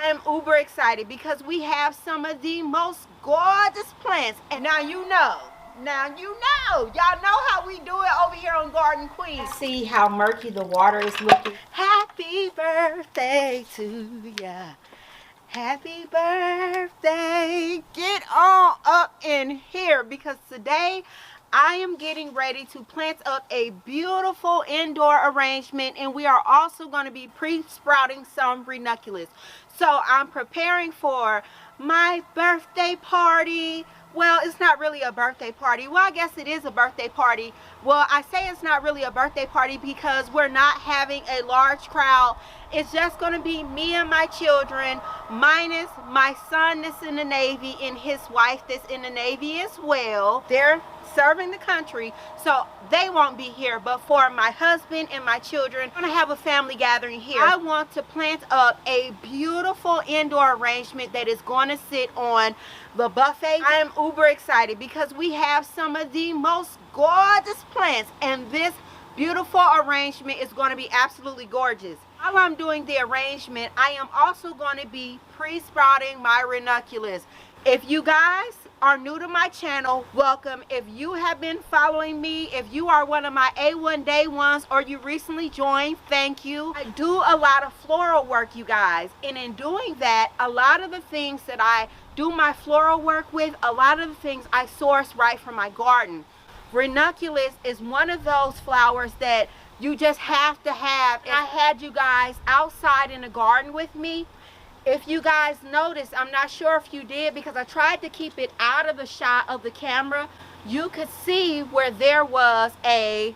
am uber excited because we have some of the most gorgeous plants. And now you know, y'all know how we do it over here on Garden Queen. See how murky the water is looking. Happy birthday to ya. Happy birthday. Get on up in here because today I am getting ready to plant up a beautiful indoor arrangement, and we are also going to be pre-sprouting some ranunculus. So I'm preparing for my birthday party. Well, it's not really a birthday party. Well, I guess it is a birthday party. Well, I say it's not really a birthday party because we're not having a large crowd. It's just going to be me and my children, minus my son that's in the Navy and his wife that's in the Navy as well. They're serving the country, so they won't be here. But for my husband and my children, I'm going to have a family gathering here. I want to plant up a beautiful indoor arrangement that is going to sit on the buffet. I am uber excited because we have some of the most gorgeous plants, and this beautiful arrangement is going to be absolutely gorgeous. While I'm doing the arrangement, I am also going to be pre-sprouting my ranunculus. If you guys are new to my channel, welcome. If you have been following me, if you are one of my A1 day ones or you recently joined, thank you. I do a lot of floral work, you guys, and in doing that, a lot of the things that I do my floral work with, a lot of the things I source right from my garden. Ranunculus is one of those flowers that you just have to have. And I had you guys outside in the garden with me. If you guys noticed, I'm not sure if you did because I tried to keep it out of the shot of the camera. You could see where there was a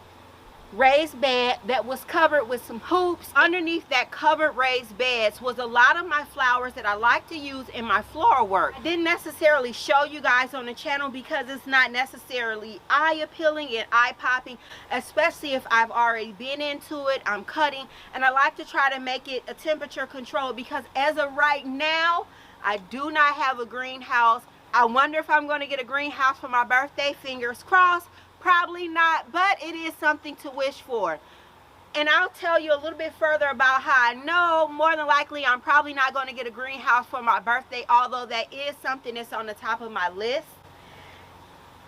raised bed that was covered with some hoops. Underneath that covered raised beds was a lot of my flowers that I like to use in my floral work. I didn't necessarily show you guys on the channel because it's not necessarily eye appealing and eye popping, especially if I've already been into it, I'm cutting, and I like to try to make it a temperature control because as of right now, I do not have a greenhouse. I wonder if I'm going to get a greenhouse for my birthday, fingers crossed. Probably not, but it is something to wish for. And I'll tell you a little bit further about how I know more than likely I'm probably not going to get a greenhouse for my birthday, although that is something that's on the top of my list.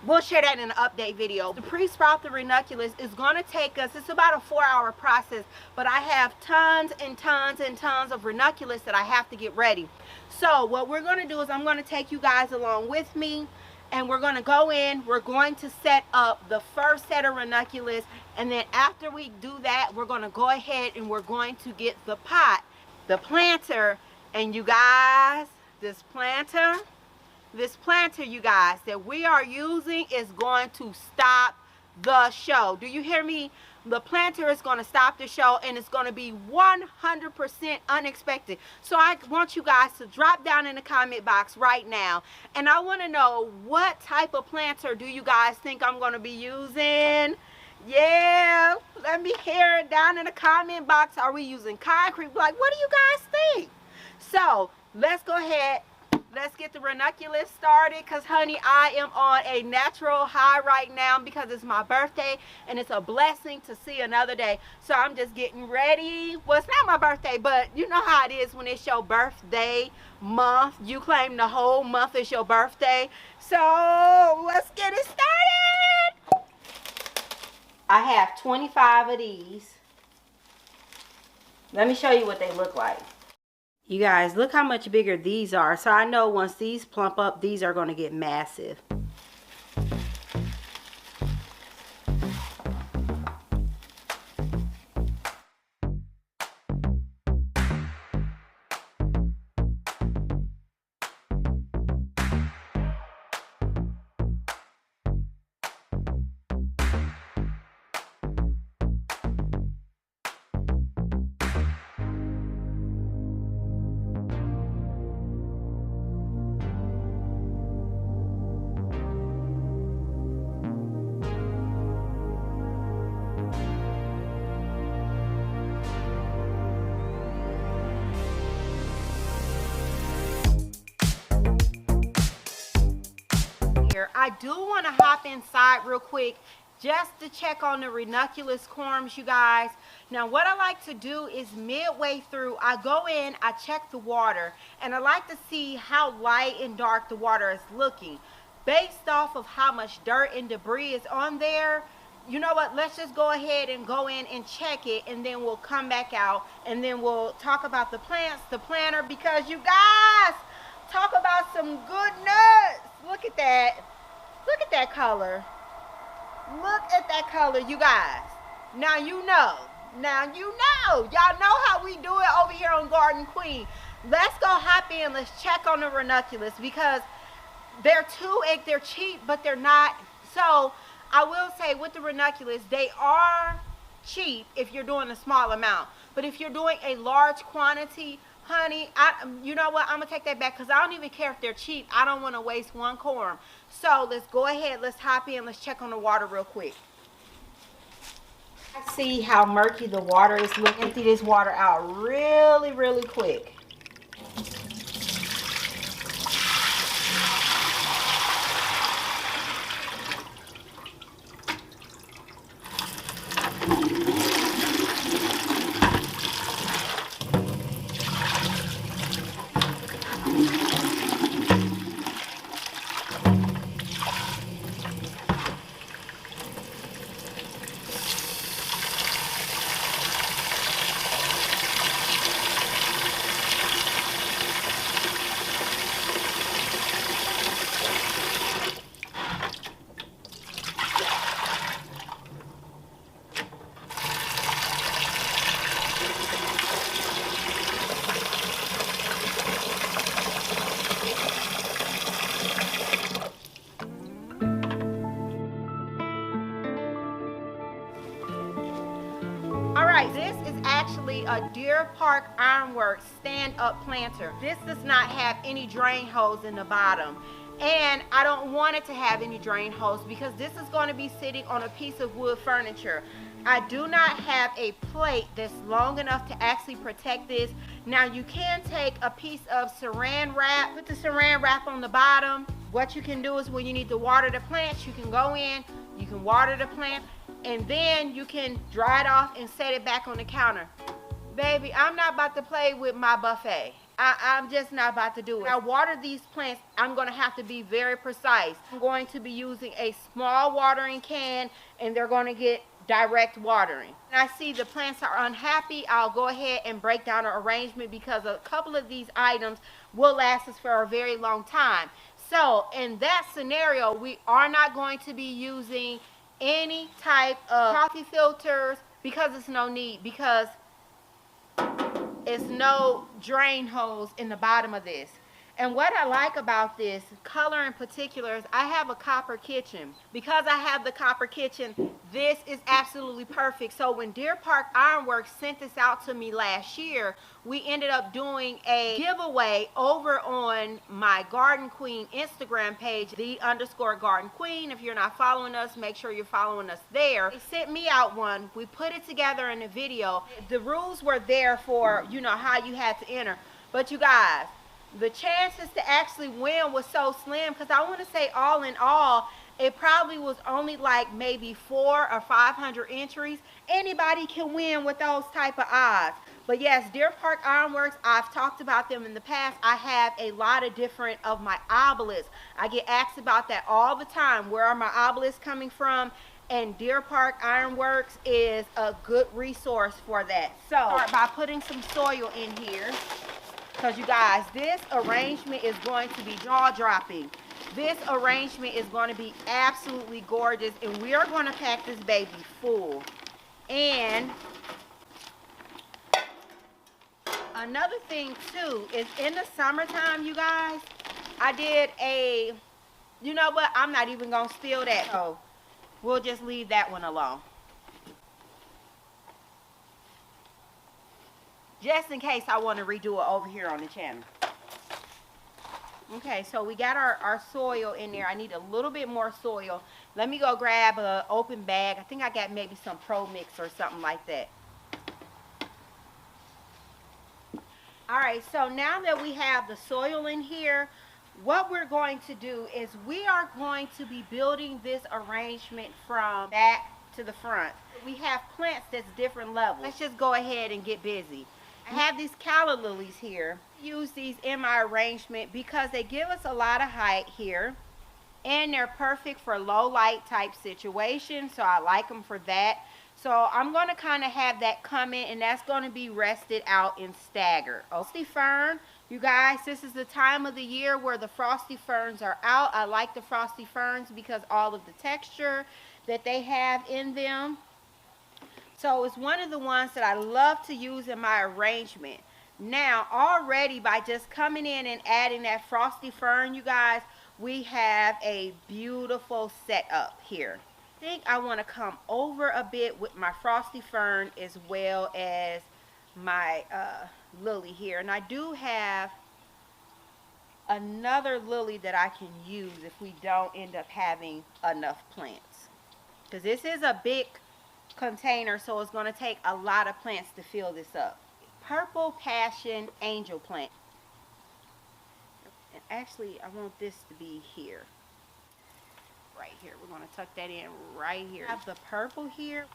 We'll share that in an update video. The pre-sprout the ranunculus is going to take us, it's about a 4-hour process, but I have tons and tons and tons of ranunculus that I have to get ready. So what we're going to do is I'm going to take you guys along with me. And we're going to go in, we're going to set up the first set of ranunculus, and then after we do that, we're going to go ahead and we're going to get the pot, the planter, and you guys, this planter, you guys, that we are using is going to stop the show. Do you hear me? The planter is going to stop the show, and it's going to be 100% unexpected. So I want you guys to drop down in the comment box right now, and I want to know what type of planter do you guys think I'm going to be using. Yeah, let me hear it down in the comment box. Are we using concrete block? What do you guys think? So let's go ahead. Let's get the ranunculus started because, honey, I am on a natural high right now because it's my birthday and it's a blessing to see another day. So I'm just getting ready. Well, it's not my birthday, but you know how it is when it's your birthday month. You claim the whole month is your birthday. So let's get it started. I have 25 of these. Let me show you what they look like. You guys, look how much bigger these are. So I know once these plump up, these are going to get massive. I do want to hop inside real quick just to check on the ranunculus corms, you guys. Now what I like to do is midway through, I go in, I check the water, and I like to see how light and dark the water is looking. Based off of how much dirt and debris is on there, you know what, let's just go ahead and go in and check it, and then we'll come back out, and then we'll talk about the plants, the planter, because you guys, talk about some good nuts. Look at that. Look at that color. Look at that color, you guys. Now you know. Now you know. Y'all know how we do it over here on Garden Queen. Let's go hop in. Let's check on the ranunculus, because they're cheap, but they're not. So I will say with the ranunculus, they are cheap if you're doing a small amount. But if you're doing a large quantity, honey, you know what? I'm going to take that back, because I don't even care if they're cheap. I don't want to waste one corm. So let's go ahead. Let's hop in. Let's check on the water real quick. I see how murky the water is looking. Empty this water out really, really quick. This is actually a Deer Park Ironworks stand-up planter. This does not have any drain holes in the bottom, and I don't want it to have any drain holes because this is going to be sitting on a piece of wood furniture. I do not have a plate that's long enough to actually protect this. Now you can take a piece of saran wrap, put the saran wrap on the bottom. What you can do is when you need to water the plants, you can go in, you can water the plant, and then you can dry it off and set it back on the counter. Baby, I'm not about to play with my buffet. I'm just not about to do it. Now, water these plants, I'm going to have to be very precise. I'm going to be using a small watering can, and they're going to get direct watering. When I see the plants are unhappy, I'll go ahead and break down an arrangement, because a couple of these items will last us for a very long time. So in that scenario, we are not going to be using any type of coffee filters, because it's no need, because it's no drain holes in the bottom of this. And what I like about this color in particular is I have a copper kitchen. Because I have the copper kitchen, this is absolutely perfect. So when Deer Park Ironworks sent this out to me last year, we ended up doing a giveaway over on my Garden Queen Instagram page, _Garden Queen. If you're not following us, make sure you're following us there. They sent me out one. We put it together in a video. The rules were there for, you know, how you had to enter. But you guys, the chances to actually win was so slim, because I want to say all in all, it probably was only like maybe 400 or 500 entries. Anybody can win with those type of odds. But yes, Deer Park Ironworks, I've talked about them in the past. I have a lot of different of my obelisks. I get asked about that all the time. Where are my obelisks coming from? And Deer Park Ironworks is a good resource for that. So start by putting some soil in here, because you guys, this arrangement is going to be jaw-dropping. This arrangement is going to be absolutely gorgeous, and we are going to pack this baby full. And another thing too is in the summertime, you guys, I did a, you know what, I'm not even going to spill that, so we'll just leave that one alone. Just in case I want to redo it over here on the channel. Okay, so we got our soil in there. I need a little bit more soil. Let me go grab an open bag. I think I got maybe some Pro Mix or something like that. Alright, so now that we have the soil in here, what we're going to do is we are going to be building this arrangement from back to the front. We have plants that's different levels. Let's just go ahead and get busy. I have these Calla Lillies here. I use these in my arrangement because they give us a lot of height here, and they're perfect for low light type situations, so I like them for that. So I'm going to kind of have that come in, and that's going to be rested out in stagger. Frosty Fern, you guys, this is the time of the year where the Frosty Ferns are out. I like the Frosty Ferns because all of the texture that they have in them. So it's one of the ones that I love to use in my arrangement. Now, already by just coming in and adding that Frosty Fern, you guys, we have a beautiful setup here. I think I want to come over a bit with my Frosty Fern as well as my lily here. And I do have another lily that I can use if we don't end up having enough plants. Because this is a big container, so it's going to take a lot of plants to fill this up. Purple Passion Angel Plant. And actually, I want this to be here. Right here. We're going to tuck that in right here. I have the purple here.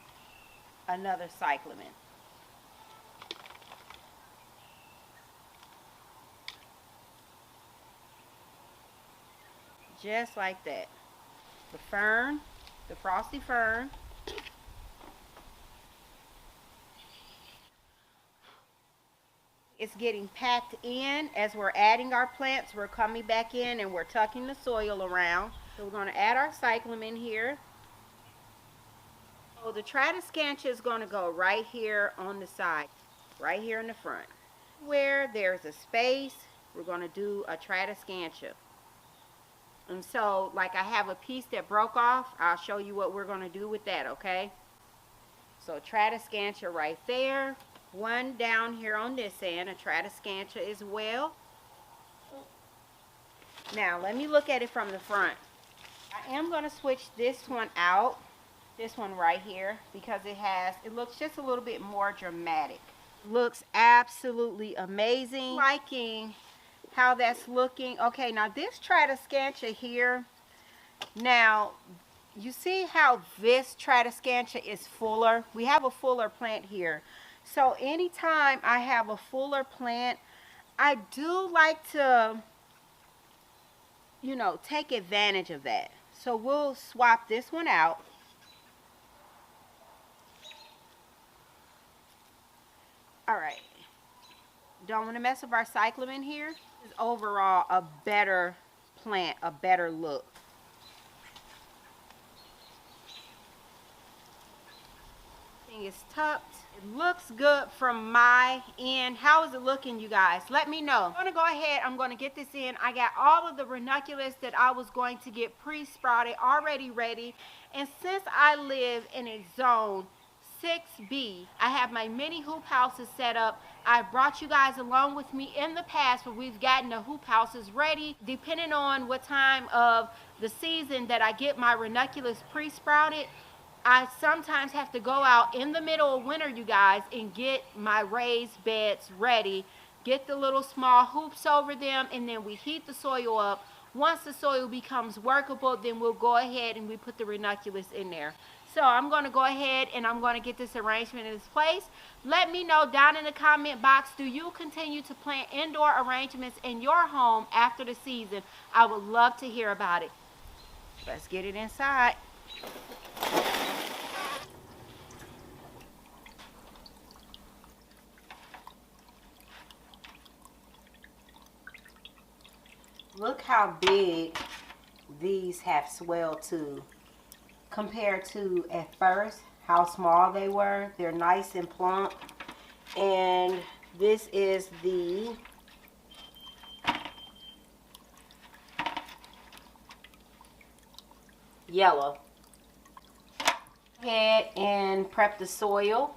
Another Cyclamen. Just like that. The fern, the Frosty Fern. It's getting packed in as we're adding our plants. We're coming back in and we're tucking the soil around. So we're going to add our cyclamen here. So the Tradescantia is going to go right here on the side, right here in the front. Where there's a space, we're going to do a Tradescantia. And so, like I have a piece that broke off, I'll show you what we're going to do with that, okay? So Tradescantia right there. One down here on this end, a Tradescantia as well. Now, let me look at it from the front. I am going to switch this one out, this one right here, because it looks just a little bit more dramatic. Looks absolutely amazing. Liking how that's looking. Okay, now this Tradescantia here, now you see how this Tradescantia is fuller? We have a fuller plant here. So anytime I have a fuller plant, I do like to, you know, take advantage of that. So we'll swap this one out. All right. Don't want to mess up our cyclamen here. This is overall a better plant, a better look. Thing is tucked. It looks good from my end. How is it looking, you guys? Let me know. I'm going to go ahead. I'm going to get this in. I got all of the ranunculus that I was going to get pre-sprouted already ready. And since I live in a zone 6B, I have my mini hoop houses set up. I brought you guys along with me in the past where we've gotten the hoop houses ready. Depending on what time of the season that I get my ranunculus pre-sprouted, I sometimes have to go out in the middle of winter, you guys, and get my raised beds ready. Get the little small hoops over them, and then we heat the soil up. Once the soil becomes workable, then we'll go ahead and we put the ranunculus in there. So I'm going to go ahead and I'm going to get this arrangement in its place. Let me know down in the comment box, do you continue to plant indoor arrangements in your home after the season? I would love to hear about it. Let's get it inside. Look how big these have swelled to compared to at first how small they were. They're nice and plump. And this is the yellow. Go ahead and prep the soil.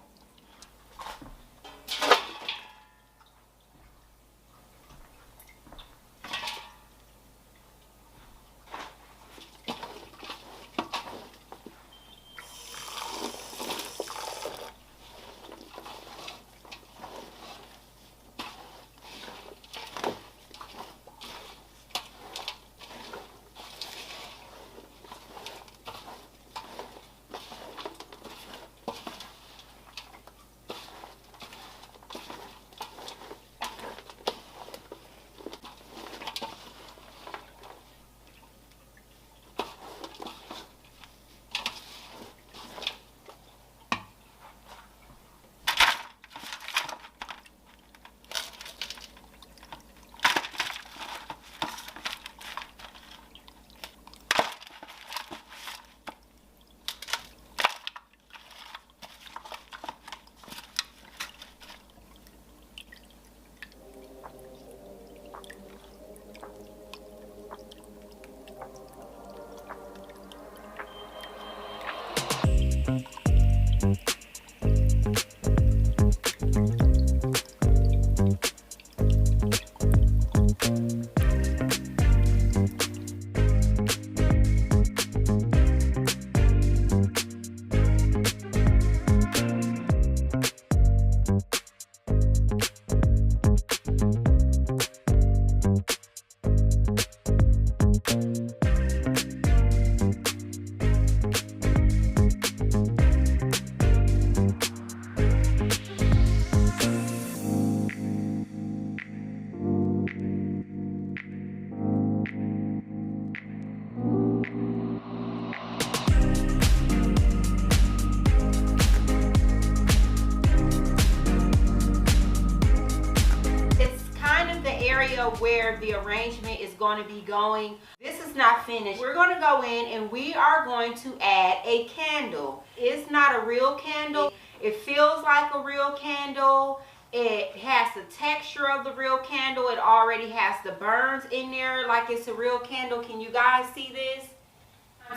area where the arrangement is going to be going. This is not finished. We're going to go in and we are going to add a candle. It's not a real candle. It feels like a real candle. It has the texture of the real candle. It already has the burns in there like it's a real candle. Can you guys see this?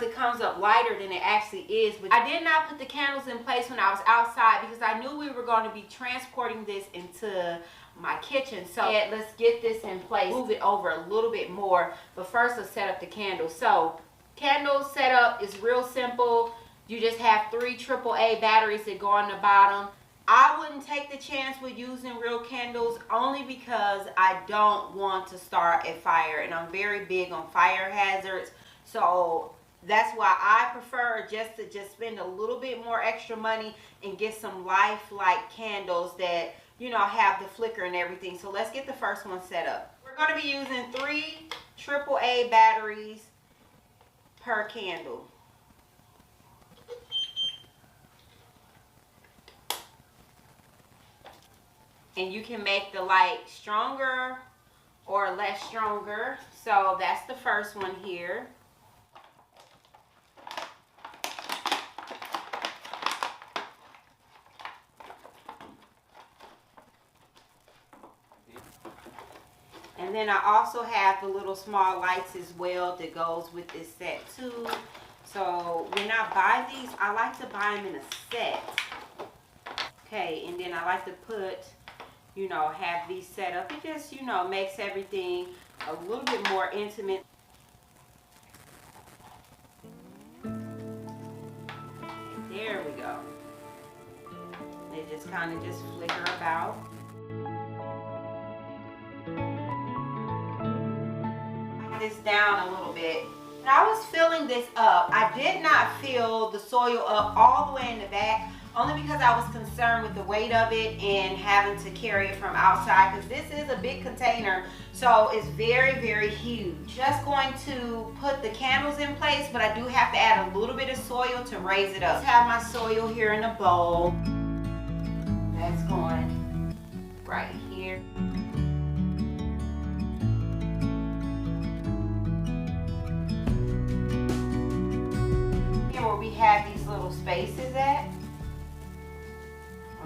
It comes up lighter than it actually is. But I did not put the candles in place when I was outside because I knew we were going to be transporting this into my kitchen. So let's get this in place, move it over a little bit more. But first, let's set up the candles. So candle setup is real simple. You just have 3 AAA batteries that go on the bottom. I wouldn't take the chance with using real candles only because I don't want to start a fire, and I'm very big on fire hazards. So that's why I prefer just to spend a little bit more extra money and get some lifelike candles that, you know, have the flicker and everything. So let's get the first one set up. We're going to be using 3 AAA batteries per candle. And you can make the light stronger or less stronger. So that's the first one here. And then I also have the little small lights as well that goes with this set too. So when I buy these, I like to buy them in a set. Okay, and then I like to put, you know, have these set up. It just, you know, makes everything a little bit more intimate. There we go. They just kind of just flicker about. This down a little bit. And I was filling this up. I did not fill the soil up all the way in the back, only because I was concerned with the weight of it and having to carry it from outside, because this is a big container, so it's very, very huge. Just going to put the candles in place, but I do have to add a little bit of soil to raise it up. I have my soil here in a bowl. That's going right here. Where we have these little spaces at,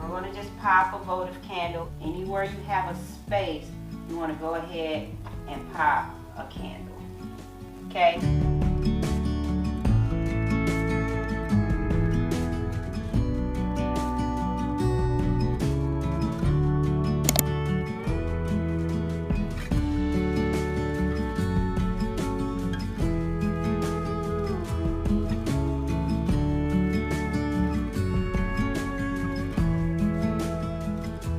we're going to just pop a votive candle. Anywhere you have a space, you want to go ahead and pop a candle. Okay.